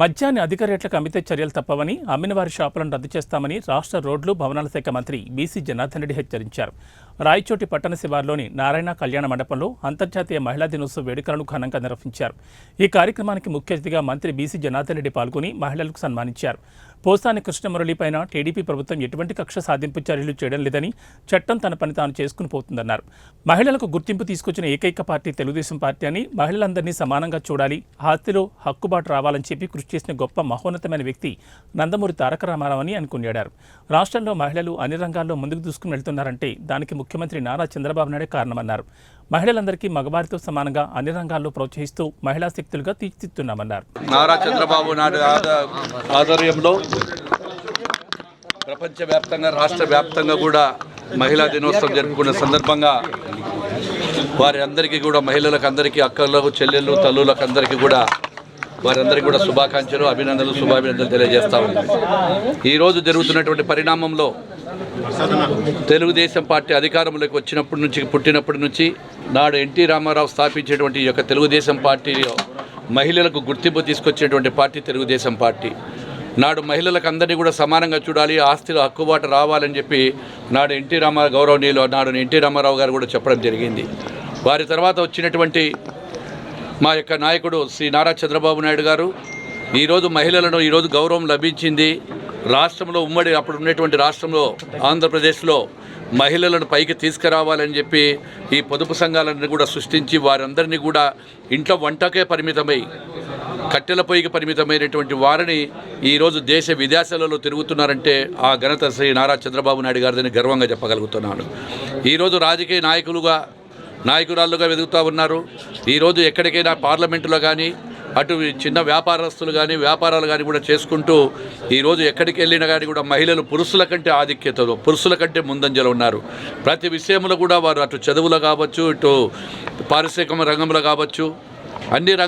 మద్యాన్ని అధిక రేట్లకు అమ్మితే చర్యలు తప్పవని, అమ్మిన వారి షాపులను రద్దు చేస్తామని రాష్ట్ర రోడ్లు భవనాల శాఖ మంత్రి బీసీ జనార్దన్ రెడ్డి హెచ్చరించారు. రాయచోటి పట్టణ శివార్లోని నారాయణ కళ్యాణ మండపంలో అంతర్జాతీయ మహిళా దినోత్సవ వేడుకలను ఘనంగా నిర్వహించారు. ఈ కార్యక్రమానికి ముఖ్య అతిథిగా మంత్రి బీసీ జనార్దన్ రెడ్డి పాల్గొని మహిళలకు సన్మానించారు. పోసాని కృష్ణమురళిపైన టీడీపీ ప్రభుత్వం ఎటువంటి కక్ష సాధింపు చర్యలు చేయడం లేదని, చట్టం తన పని తాను చేసుకుని పోతుందన్నారు. మహిళలకు గుర్తింపు తీసుకొచ్చిన ఏకైక పార్టీ తెలుగుదేశం పార్టీ అని, మహిళలందరినీ సమానంగా చూడాలి, ఆస్తిలో హక్కుబాటు రావాలని చెప్పి కృషి చేసిన గొప్ప మహోన్నతమైన వ్యక్తి నందమూరి తారక రామారావు అని కొనియాడారు. రాష్ట్రంలో మహిళలు అన్ని రంగాల్లో ముందుకు దూసుకుని వెళ్తున్నారంటే దానికి ముఖ్యమంత్రి నారా చంద్రబాబు నాయుడే కారణమన్నారు. మహిళలందరికీ మగవారితో సమానంగా అన్ని రంగాల్లో ప్రోత్సహిస్తూ మహిళా శక్తులుగా తీర్చిదిద్దున్నామన్నారు. నారా చంద్రబాబు నాయుడు ఆధ్వర్యంలో ప్రపంచవ్యాప్తంగా రాష్ట్ర వ్యాప్తంగా కూడా మహిళా దినోత్సవం జరుపుకున్న సందర్భంగా వారి అందరికీ కూడా మహిళలకు అందరికీ అక్కలకు చెల్లెళ్ళు తల్లులకు అందరికీ కూడా వారందరికీ కూడా శుభాకాంక్షలు శుభాభినందనలు తెలియజేస్తా ఉన్నాం. ఈరోజు జరుగుతున్నటువంటి పరిణామంలో తెలుగుదేశం పార్టీ అధికారంలోకి పుట్టినప్పటి నుంచి నాడు ఎన్టీ రామారావు స్థాపించేటువంటి ఈ యొక్క తెలుగుదేశం పార్టీలో మహిళలకు గుర్తింపు తీసుకొచ్చేటువంటి పార్టీ తెలుగుదేశం పార్టీ. నాడు మహిళలకు అందరినీ కూడా సమానంగా చూడాలి, ఆస్తిలో హక్కుబాటు రావాలని చెప్పి నాడు ఎన్టీ రామారావు గారు కూడా చెప్పడం జరిగింది. వారి తర్వాత వచ్చినటువంటి మా యొక్క నాయకుడు శ్రీ నారా చంద్రబాబు నాయుడు గారు ఈరోజు మహిళలను ఈరోజు గౌరవం లభించింది. రాష్ట్రంలో అప్పుడు ఉన్నటువంటి రాష్ట్రంలో ఆంధ్రప్రదేశ్లో మహిళలను పైకి తీసుకురావాలని చెప్పి ఈ పొదుపు సంఘాలను కూడా సృష్టించి వారందరినీ కూడా ఇంట్లో వంటకే పరిమితమై కట్టెల పొయ్యికి పరిమితమైనటువంటి వారిని ఈరోజు దేశ విదేశాలలో తిరుగుతున్నారంటే ఆ ఘనత శ్రీ నారా చంద్రబాబు నాయుడు గారిని గర్వంగా చెప్పగలుగుతున్నాను. ఈరోజు రాజకీయ నాయకురాళ్ళుగా వెతుకుతూ ఉన్నారు. ఈరోజు ఎక్కడికైనా పార్లమెంటులో కానీ అటు చిన్న వ్యాపారస్తులు కానీ వ్యాపారాలు కానీ కూడా చేసుకుంటూ ఈరోజు ఎక్కడికి వెళ్ళినా కానీ కూడా మహిళలు పురుషుల కంటే ఆధిక్యతలో పురుషుల కంటే ముందంజలో ఉన్నారు. ప్రతి విషయంలో కూడా వారు అటు చదువులో కావచ్చు, ఇటు పారిశ్రామిక రంగంలో కావచ్చు, అన్ని